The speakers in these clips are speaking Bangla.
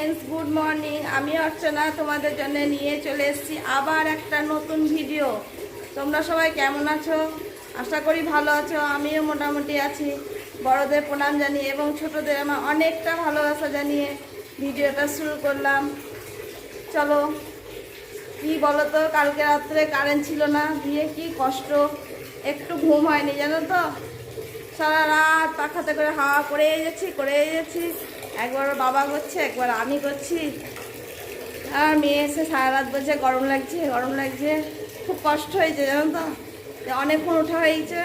Friends, good morning. আমি অর্চনা তোমাদের জন্য নিয়ে চলে এসেছি আবার একটা নতুন ভিডিও। তোমরা সবাই কেমন আছো? আশা করি ভালো আছো। আমিও মোটামুটি আছি। বড়দের প্রণাম জানিয়ে এবং ছোটদের আমার অনেকটা ভালোবাসা জানিয়ে ভিডিওটা শুরু করলাম। চলো, কি বলো তো, কালকে রাত্রে কারেন্ট ছিল না, দিয়ে কি কষ্ট, একটু ঘুম হয়নি জানো তো। সারা রাত পাখাতে করে হাওয়া করেই যাচ্ছি। একবার বাবা করছে, একবার আমি করছি। আর মেয়ে এসে সারা রাত বলছে গরম লাগছে। খুব কষ্ট হয়েছে জানো তো। অনেকক্ষণ ওঠা হয়েছে,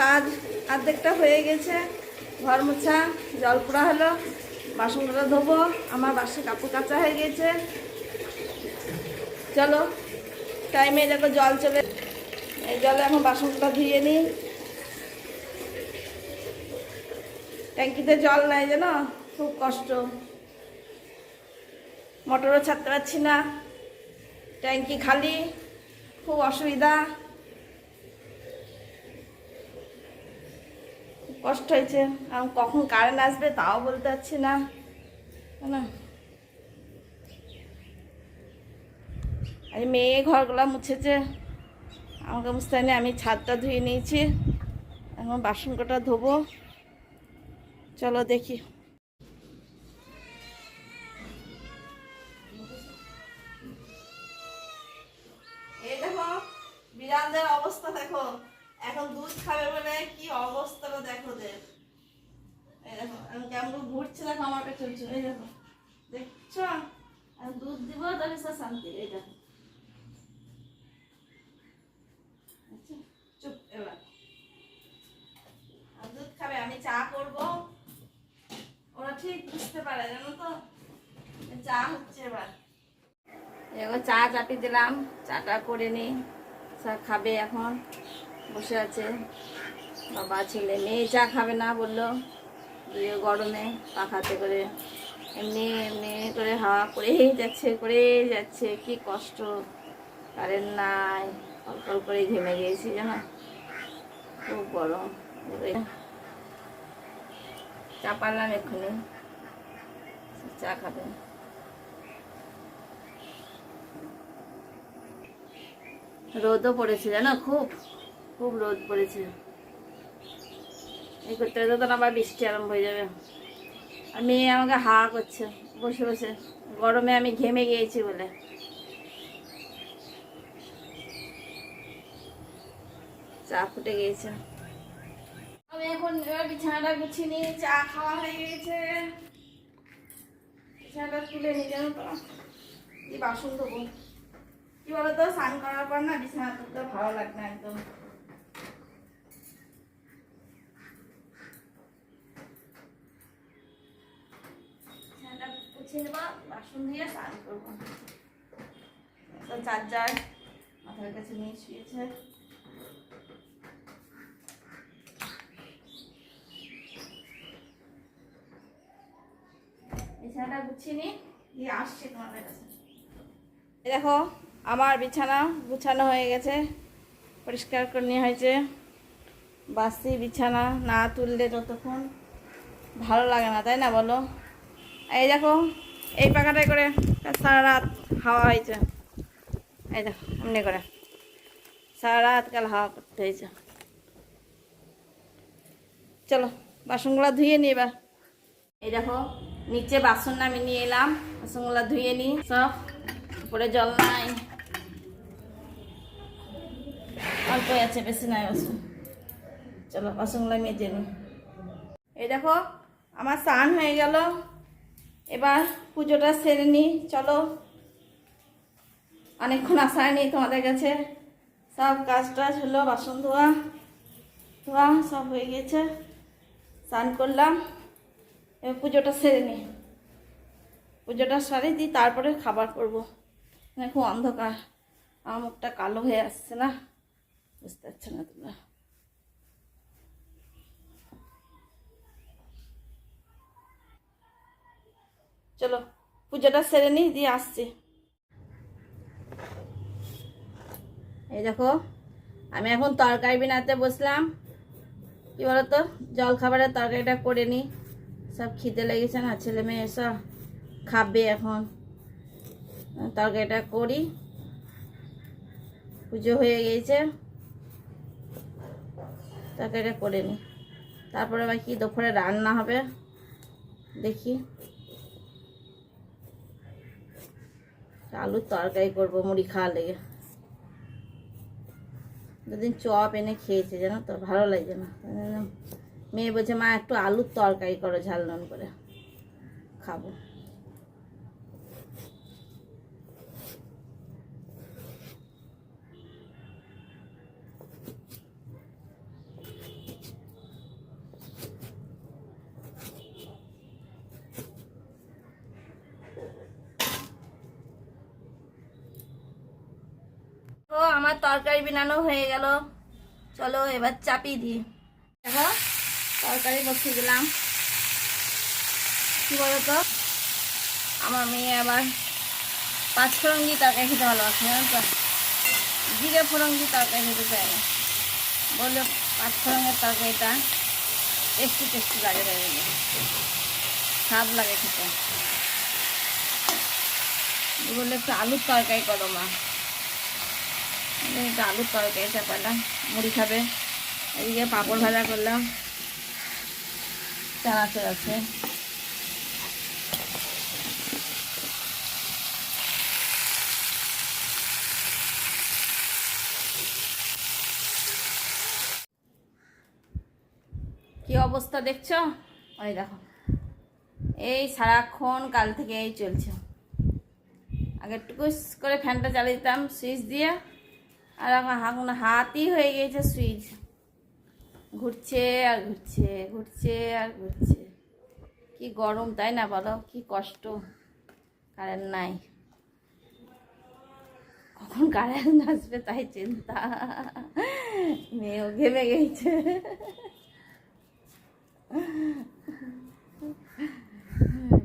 কাজ অর্ধেকটা হয়ে গেছে। ঘর মোছা, জল পোড়া হলো, বাসনগুলো ধোবো, আমার বাসে কাপড় কাচা হয়ে গেছে। চলো, টাইমে দেখো জল চলে, এই জলে এখন বাসনগুলো ধুয়ে নিই। ট্যাঙ্কিতে জল নাই জানো, খুব কষ্ট। মোটরও ছাড়তে পারছি না, ট্যাঙ্কি খালি, খুব অসুবিধা, খুব কষ্ট হয়েছে। এখন কখন কারেন্ট আসবে তাও বলতে পারছি না, না। আর মেয়ে ঘরগুলো মুছেছে, আমাকে মুছতে হয়নি, আমি ছাদটা ধুয়ে নিয়েছি। এখন বাসন কটা ধোবো। চলো দেখি। এই দেখো বিড়ালদের অবস্থা দেখো, এখন দুধ খাবে বলে কি অবস্থাটা দেখো ওদের। এই দেখো আমি কেমন ঘুরছে, দেখো আমার পেছনে। এই দেখো, দেখছো, আমি দুধ দিব তবে সে শান্তি। এই দেখো, চুপ। এবার দুধ খাবে, আমি চা করব, ওরা ঠিক বুঝতে পারে জানো তো। চা হচ্ছে এবার, এবার চা চাপিয়ে দিলাম, চাটা করে নিই। চা খাবে এখন, বসে আছে বাবা ছেলে। মেয়ে চা খাবে না বললো, দিয়ে গরমে পাখাতে করে এমনি করে হাওয়া করেই যাচ্ছে। কি কষ্ট, কারেন্ট নাই, কল করে ঘেমে গিয়েছি জানো, খুব গরম। চা পারলাম এক্ষুনি, চা খাবে। রোদও পড়েছে জানো, খুব রোদ পড়েছে। এই করতে করতে তো আবার বৃষ্টি আরম্ভ হয়ে যাবে। আর মেয়ে আমাকে হাওয়া করছে বসে বসে, গরমে আমি ঘেমে গিয়েছি বলে। চা ফুটে গিয়েছে, আমি এখন এবার বিছানাটা গুছিয়ে নিই। চা খাওয়া হয়ে গেছে, বিছানাটা তুলে নিই জানো তো। এই বাসন ধোবো, কি বলতো, স্নান করার পর না বিছানা তুলতে ভালো লাগে না একদম। বিছানাটা গুছিয়ে নেবো, বাসন দিয়ে স্নান করবো। চার্জার মাথার কাছে নিয়ে শুয়েছে। বিছানাটা গুছিয়ে নিই, দিয়ে আসছি তোমাদের কাছে। দেখো আমার বিছানা গুছানো হয়ে গেছে, পরিষ্কার করে নেওয়া হয়েছে। বাসি বিছানা না তুললে যতক্ষণ ভালো লাগে না, তাই না বলো। এই দেখো এই পাখাটায় করে সারা রাত হাওয়া হয়েছে। এই দেখো এমনি করে সারা রাত কাল হাওয়া করতে হয়েছে। চলো বাসনগুলো ধুয়ে নিই এবার। এই দেখো নিচে বাসন নামিয়ে নিয়ে এলাম, বাসনগুলো ধুয়ে নিই সব। উপরে জল নাই, অল্প আছে, বেশি নাই বাসন। চলো বাসনগুলো মেজে নিই। এই দেখো আমার স্নান হয়ে গেল, এবার পুজোটা সেরে নিই। চলো, অনেকক্ষণ আসা হয়নি তোমাদের কাছে। সব কাজ টাজ হলো, বাসন ধোয়া সব হয়ে গেছে, স্নান করলাম। এবার পুজোটা সেরে নিই, পুজোটা সারি দিই, তারপরে খাবার করবো। খুব অন্ধকার, আমার মুখটা কালো হয়ে আসছে না, বুঝতে পারছো না তোমরা। চলো পুজোটা সেরে নিই, দিয়ে আসছি। এই দেখো আমি এখন তরকারি বানাতে বসলাম। কি বলতো, জল খাবারের তরকারিটা করে নিই, সব খিদে লেগেছে না, ছেলে মেয়ে এসব খাবে এখন। তরকারিটা করি, পুজো হয়ে গেছে, তরকারিটা করে নি, তারপরে আবার কি দুপুরে রান্না হবে দেখি। আলুর তরকারি করবো মুড়ি খাওয়া লেগে। দুদিন চপ এনে খেয়েছে জানো তো, ভালো লাগছে না। মেয়ে বলছে মা একটু আলুর তরকারি করো ঝাল নুন করে, খাবো। তো আমার তরকারি বানানো হয়ে গেল, চলো এবার চাপিয়ে দিই। দেখো তরকারি বসিয়ে দিলাম। কি বলতো, আমার মেয়ে আবার পাঁচ ফোড়ন দিয়ে তরকারি খেতে ভালোবাসে জানো তো, জিরে ফোড়ন দিয়ে তরকারি খেতে চায় না, বললে পাঁচ ফোড়নের তরকারিটা টেস্টি টেস্টি লাগে, স্বাদ লাগে খেতে। বললে একটু আলুর তরকারি করো মা, একটু আলুর তরকারি চাপালাম, মুড়ি খাবে। এদিকে পাঁপড় ভাজা করলাম, চানাচুর আছে। কি অবস্থা দেখছো, ওই দেখো এই সারাক্ষণ কাল থেকে এই চলছে। আগে টুকুস করে ফ্যানটা চালিয়ে দিতাম সুইচ দিয়ে, আর এখন হাতই হয়ে গিয়েছে সুইচ, ঘুরছে আর ঘুরছে, ঘুরছে আর ঘুরছে। কি গরম তাই না বলো, কি কষ্ট। কারেন্ট নাই, কখন কারেন্ট আসবে তাই চিন্তা। মেয়েও ঘেমে গেছে।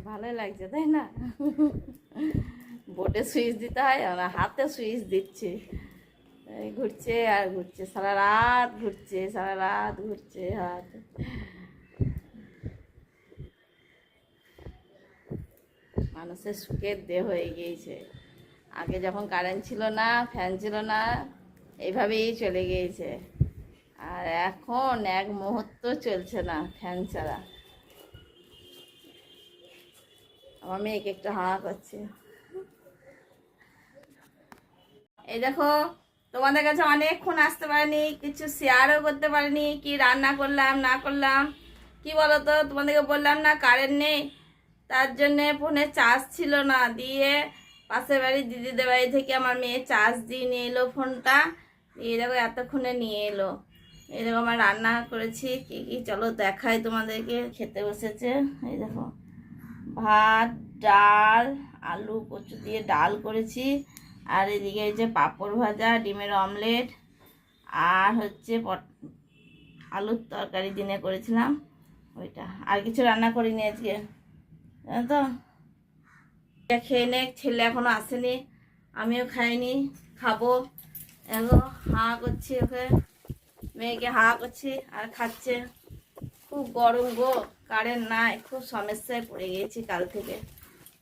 ভালোই লাগছে তাই না, বোর্ডে সুইচ দিতে হয়, হাতে সুইচ দিচ্ছে, ঘুরছে আর ঘুরছে, সারা রাত ঘুরছে, সারা রাত ঘুরছে হাত। মানুষের সুখের দেহ হয়ে গিয়েছে। আগে যখন কারেন্ট ছিল না, ফ্যান ছিল না, এইভাবেই চলে গিয়েছে। আর এখন এক মুহূর্ত চলছে না ফ্যান ছাড়া। আমার মেয়েকে একটু হাওয়া করছে। এই দেখো তোমাদের কাছে অনেকক্ষণ আসতে পারিনি, কিছু শেয়ারও করতে পারিনি, কি রান্না করলাম না করলাম। কি বলো তো, তোমাদেরকে বললাম না কারেন্ট নেই, তার জন্যে ফোনে চার্জ ছিল না, দিয়ে পাশের বাড়ির দিদিদের বাড়ি থেকে আমার মেয়ে চার্জ দিয়ে নিয়ে এলো ফোনটা। এই দেখো এতক্ষণে নিয়ে এলো। এই দেখো আমার রান্না করেছি কি কি, চলো দেখাই তোমাদেরকে। খেতে বসেছে, এই দেখো ভাত, ডাল, আলু কচু দিয়ে ডাল করেছি, আর এদিকে এই যে পাঁপড় ভাজা, ডিমের অমলেট, আর হচ্ছে আলুর তরকারি দিনে করেছিলাম ওইটা। আর কিছু রান্না করিনি আজকে জানো তো। খেয়ে নে, ছেলে এখনো আসেনি, আমিও খাইনি, খাবো। এখন হাঁ করছি, ওকে মেয়েকে হাঁ করছি আর খাচ্ছে। খুব গরম গো, কারেন্ট নাই, খুব সমস্যায় পড়ে গিয়েছি কাল থেকে।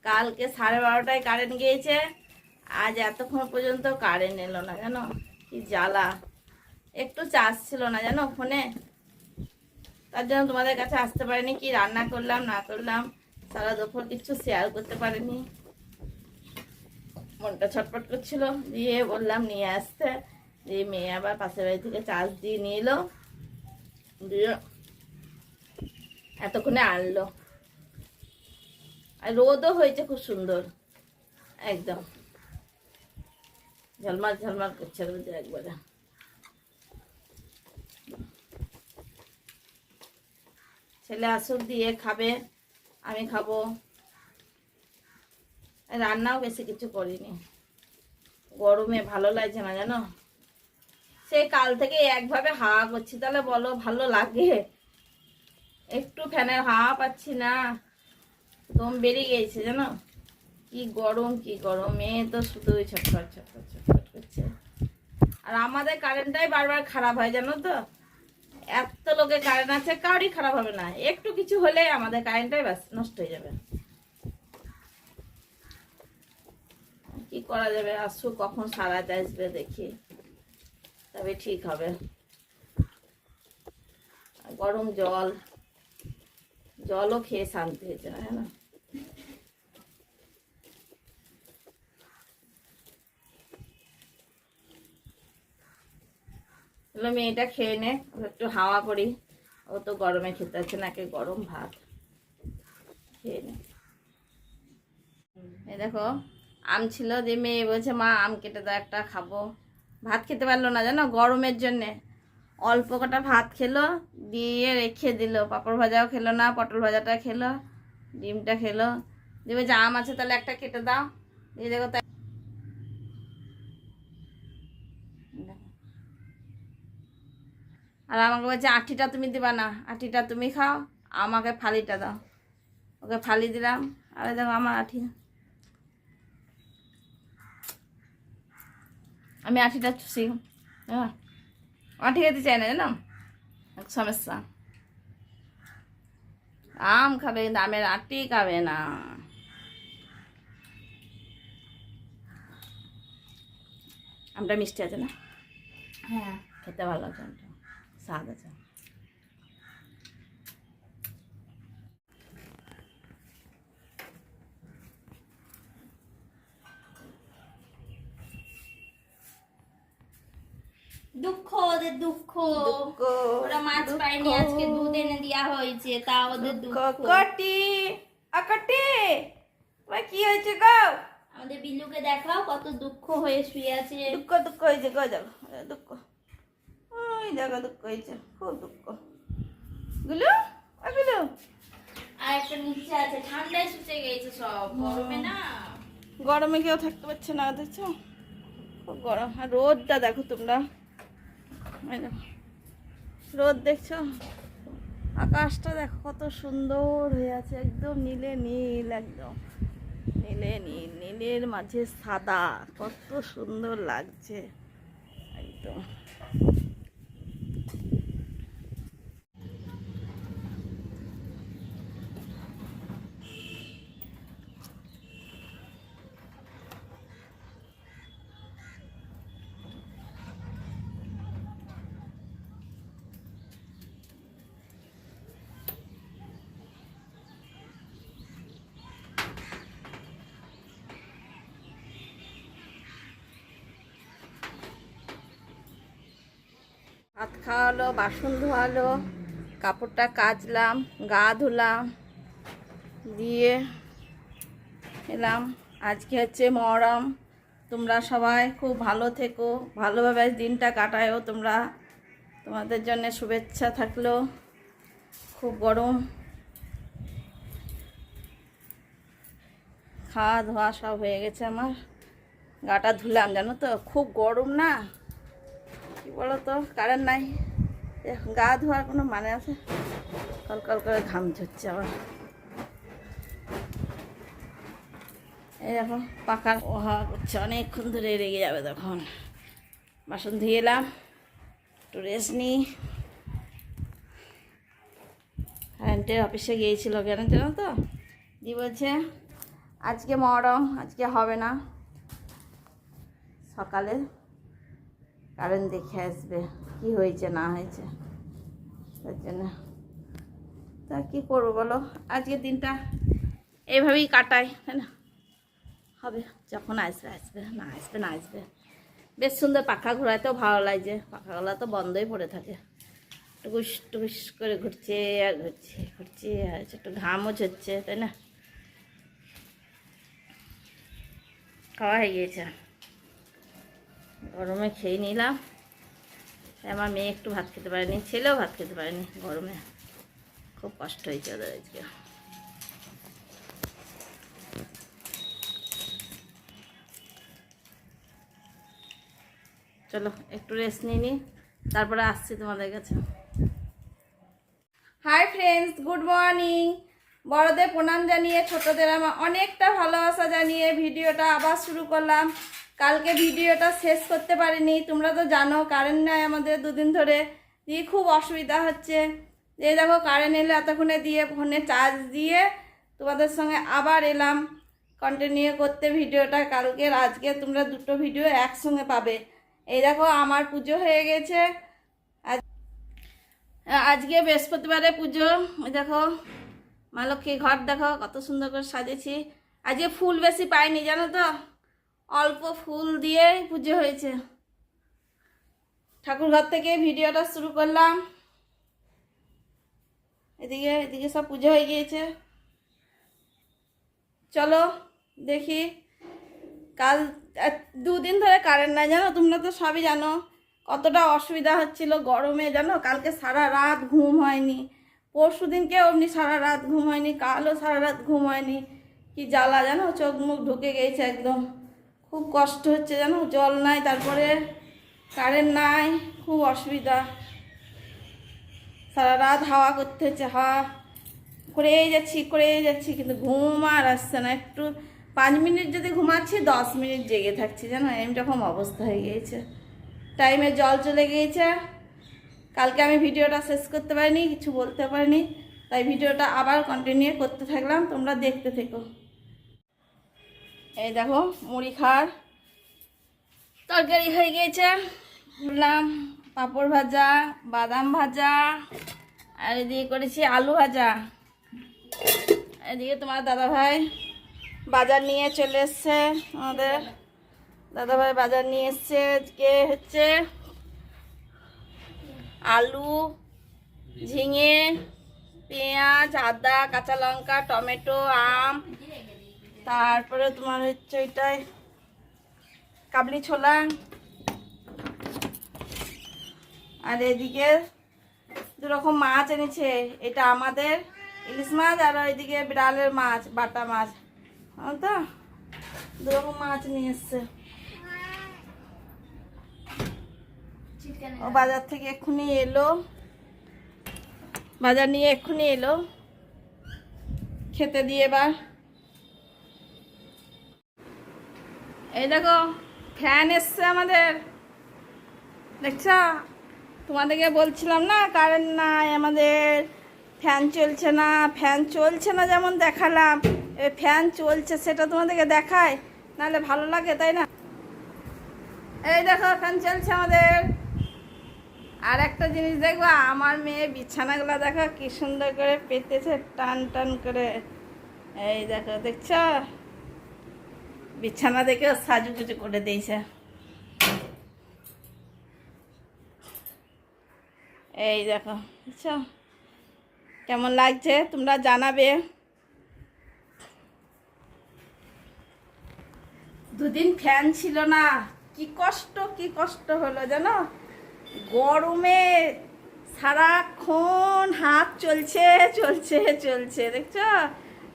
কালকে 12:30টায় কারেন্ট গিয়েছে, আজ এতক্ষণ পর্যন্ত কারেন্ট এলো না জানো, কি জ্বালা। একটু চার্জ ছিল না জানো ফোনে, তার জন্য তোমাদের কাছে আসতে পারিনি। কি রান্না করলাম না করলাম সারা দুপুর কিছু শেয়ার করতে পারিনি, মনটা ছটফট করছিল। দিয়ে বললাম নিয়ে আসতে, দিয়ে মেয়ে আবার পাশের বাড়ি থেকে চার্জ দিয়ে নিয়ে এলো, দিয়ে এতক্ষণে আনলো। আর রোদও হয়েছে খুব সুন্দর, একদম ঝলমাল ঝলমাল করছে রোদে একবারে। ছেলে আসুক, দিয়ে খাবে, আমি খাবো। রান্নাও বেশি কিছু করিনি, গরমে ভালো লাগছে না জানো। সে কাল থেকে একভাবে হাওয়া করছি, তাহলে বলো ভালো লাগে? একটু ফ্যানের হাওয়া পাচ্ছি না, দম বেরিয়ে গেছে জানো। কি গরম, কি গরম, মেয়ে তো শুধুই ছটফট ছটফট ছটফট করছে। আর আমাদের কারেন্টটাই বারবার খারাপ হয় জানো তো। এত লোকের কারেন্ট আছে, কারোরই খারাপ হবে না, একটু কিছু হলে আমাদের কারেন্টটাই ব্যাস নষ্ট হয়ে যাবে। করা যাবে, আসুক, কখন সারাতে আসবে দেখি, তবে ঠিক হবে। গরম জলও খেয়ে শান্তি হয়েছে না, হ্যাঁ না? মেয়েটা খেয়ে নে, একটু হাওয়া করি। ও তো গরমে খেতে আছে, নাকি গরম ভাত খেয়ে নে। এই দেখো আম ছিল, যে মেয়ে বলছে মা আম কেটে দাও, একটা খাবো। ভাত খেতে পারলো না জানো, গরমের জন্যে। অল্প কটা ভাত খেলো, দিয়ে রেখে দিল। পাঁপড় ভাজাও খেলো না, পটল ভাজাটা খেলো, ডিমটা খেলো। দিয়ে বলছে আম আছে তাহলে একটা কেটে দাও। দিয়ে দেখো তাই, আর আমাকে বলছে আঠিটা তুমি দিবা না, আঠিটা তুমি খাও, আমাকে ফালিটা দাও। ওকে ফালি দিলাম, আর দেখো আমার আঠি, আমি আঠিটা চুষি। হ্যাঁ, আঠি খেতে চাই না জানো, এক সমস্যা। আম খাবে কিন্তু আমের আটি খাবে না। আমটা মিষ্টি আছে না? হ্যাঁ, খেতে ভালো আছে, আমটা স্বাদ আছে। দুঃখ, ওদের দুঃখ। ওরা মাছ পায়নি, আজকে দুধ এনে দেওয়া হয়েছে, তা ওদের দুঃখ। কটি আকটি, তোমার কি হয়েছে গো? আমাদের বিল্লুকে দেখাও, কত দুঃখ হয়ে শুয়ে আছে। দুঃখ হয়েছে গো, দেখো দুঃখ, ওই দেখো দুঃখ হয়েছে, খুব দুঃখ। গুলু গুলু, আর একটা নিচে আছে, ঠান্ডায় শুতে গেছে সব, গরমে না। গরমে কেউ থাকতে পারছে না, দেখছো খুব গরম। আর রোদটা দেখো তোমরা, এই দেখো রোদ দেখছো, আকাশটা দেখো কত সুন্দর হয়ে আছে, একদম নীলে নীল, একদম নীলে নীল, নীলের মাঝে সাদা, কত সুন্দর লাগছে একদম। ভাত খাওয়ালো, বাসন ধোয়ালো, কাপড়টা কাচলাম, গা ধুলাম, দিয়ে এলাম। আজকে হচ্ছে মহরম। তোমরা সবাই খুব ভালো থেকো, ভালোভাবে দিনটা কাটায়ও তোমরা। তোমাদের জন্য শুভেচ্ছা থাকলো। খুব গরম, খাওয়া ধোয়া সব হয়ে গেছে আমার। গাটা ধুলাম জানো তো, খুব গরম না, কি বলো তো, কারেন্ট নাই, গা ধোয়ার কোনো মানে আছে? কলকল করে ঘাম ঝরছে আবার। এই দেখো পাখার ওহা করছে, অনেকক্ষণ ধরে রেগে যাবে তখন। বাসন ধুয়ে এলাম, একটু রেস্ট নিই। কারেন্টের অফিসে গিয়েছিল কেন জানো তো, দি বলছে আজকে মহরম, আজকে হবে না, সকালে কারেন্ট দেখে আসবে কি হয়েছে না হয়েছে, তার জন্য। তা কী করবো বলো, আজকের দিনটা এইভাবেই কাটাই, তাই না? হবে, যখন আসবে আসবে, না আসবে না আসবে। বেশ সুন্দর পাখা ঘোরাতেও ভালো লাগছে, পাখাগুলো তো বন্ধই পড়ে থাকে, টুকুস টুকুস করে ঘুরছে আর ঘুরছে, ঘুরছে আর একটু ঘামও ঝরছে, তাই না? খাওয়া হয়ে গিয়েছে, গরমে খেয়ে নিলাম। আমার মেয়ে একটু ভাত খেতে পারেনি, ছেলেও ভাত খেতে পারেনি, গরমে খুব কষ্ট হয়েছে ওদের আজকে। চলো একটু রেস্ট নিয়ে নিই, তারপরে আসছি তোমাদের কাছে। Hi friends, good morning. বড়দের প্রণাম জানিয়ে, ছোটদের আমার অনেকটা ভালোবাসা জানিয়ে ভিডিওটা আবার শুরু করলাম। কালকে ভিডিওটা শেষ করতে পারিনি, তোমরা তো জানো কারেন্ট নাই আমাদের দুদিন ধরে, দিয়ে খুব অসুবিধা হচ্ছে। এই দেখো কারেন্ট এলে এতক্ষণে দিয়ে ফোনে চার্জ দিয়ে তোমাদের সঙ্গে আবার এলাম কন্টিনিউ করতে ভিডিওটা। কালকের আজকে তোমরা দুটো ভিডিও একসঙ্গে পাবে। এই দেখো আমার পুজো হয়ে গেছে। আজকে বৃহস্পতিবারে পুজো। ওই দেখো মা লক্ষ্মী ঘর দেখো কত সুন্দর করে সাজেছি। আজকে ফুল বেশি পাইনি জানো তো, অল্প ফুল দিয়ে পুজো হয়েছে। ঠাকুর ঘর থেকে ভিডিওটা শুরু করলাম। এদিকে এদিকে সব পুজো হয়ে গিয়েছে। চলো দেখি। কাল 2 দিন ধরে কারেন্ট নাই জানো, তোমরা তো সবই জানো কতটা অসুবিধা হচ্ছিল গরমে জানো। কালকে সারা রাত ঘুম হয়নি, পরশু দিনকে অমনি সারা রাত ঘুম হয়নি, কালও সারা রাত ঘুম হয়নি। কি জ্বালা জানো, চোখ মুখ ঢুকে গেছে একদম। খুব কষ্ট হচ্ছে জানো, জল নাই, তারপরে কারেন্ট নাই, খুব অসুবিধা। সারা রাত হাওয়া করতে হচ্ছে, হাওয়া করেই যাচ্ছি কিন্তু ঘুম আর আসছে না। একটু 5 মিনিট যদি ঘুমাচ্ছি 10 মিনিট জেগে থাকছি জানো, এরকম অবস্থা হয়ে গিয়েছে। টাইমে জল চলে গিয়েছে। কালকে আমি ভিডিওটা শেষ করতে পারিনি, কিছু বলতে পারিনি, তাই ভিডিওটা আবার কন্টিনিউ করতে থাকলাম, তোমরা দেখতে থেকো। এই দেখো মুড়ি খাওয়ার তরকারি হয়ে গিয়েছে। বললাম পাঁপড় ভাজা, বাদাম ভাজা, আর এদিকে করেছি আলু ভাজা। এদিকে তোমার দাদাভাই বাজার নিয়ে চলে এসছে। আমাদের দাদাভাই বাজার নিয়ে এসছে। আজকে হচ্ছে আলু, ঝিঙে, পেঁয়াজ, আদা, কাঁচা লঙ্কা, টমেটো, আম, তারপরে তোমার হচ্ছে ওইটাই কাবলি ছোলা, আর এদিকে 2 রকম মাছ এনেছে। এটা আমাদের ইলিশ মাছ, আর ওইদিকে বিড়ালের মাছ, বাটা মাছ। তো 2 রকম মাছ নিয়ে এসছে। ও বাজার থেকে এক্ষুনি এলো, বাজার নিয়ে এক্ষুনি এলো, খেতে দিয়ে এবার। এই দেখো ফ্যান এসছে আমাদের, দেখছ? তোমাদেরকে বলছিলাম না কারেন্ট নাই, আমাদের ফ্যান চলছে না। ফ্যান চলছে না যেমন দেখালাম, ফ্যান চলছে সেটা তোমাদেরকে দেখায়, নাহলে ভালো লাগে তাই না? এই দেখো ফ্যান চলছে আমাদের। আর একটা জিনিস দেখবা, আমার মেয়ে বিছানাগুলো দেখো কি সুন্দর করে পেতেছে টান টান করে। এই দেখো, দেখছ? বিছানা দেখে সাজুগুজু করে দিয়েছে। এই দেখো, বুঝছ কেমন লাগছে তোমরা জানাবে। 2 দিন ফ্যান ছিল না, কি কষ্ট হলো জানো। গরমে সারাক্ষণ হাত চলছে, দেখছো?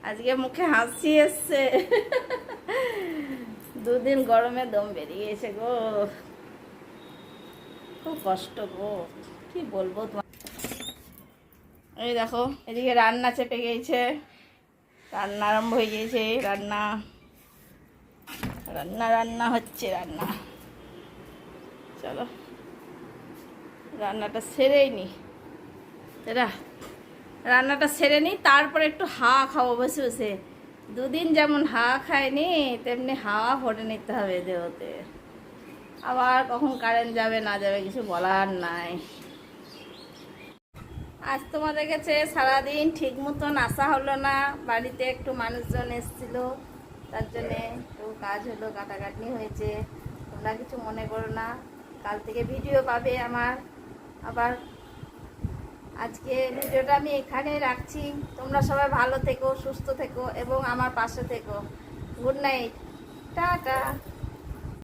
আজকে মুখে হাসি এসছে। 2 দিন গরমে দম বেরিয়েছে গো, খুব কষ্ট গো, কি বলবো তোমার। এই দেখো এদিকে রান্না চেপে গিয়েছে, রান্না আরম্ভ হয়ে গিয়েছে। রান্না হচ্ছে। চলো রান্নাটা সেরেই নি, রান্নাটা সেরে নি, তারপরে একটু হাওয়া খাবো বসে বসে। 2 দিন যেমন হাওয়া খায়নি, তেমনি হাওয়া ভরে নিতে হবে দেহতে। আবার কখন কারেন্ট যাবে না যাবে কিছু বলার নাই। আজ তোমাদের কাছে সারাদিন ঠিক মতন আসা হলো না, বাড়িতে একটু মানুষজন এসেছিল, তার জন্যে একটু কাজ হলো, কাটাকাটি হয়েছে। তোমরা কিছু মনে করো না, কাল থেকে ভিডিও পাবে আমার। আবার আজকে ভিডিওটা আমি এখানেই রাখছি। তোমরা সবাই ভালো থেকো, সুস্থ থেকো এবং আমার পাশে থেকো। Good night, tata.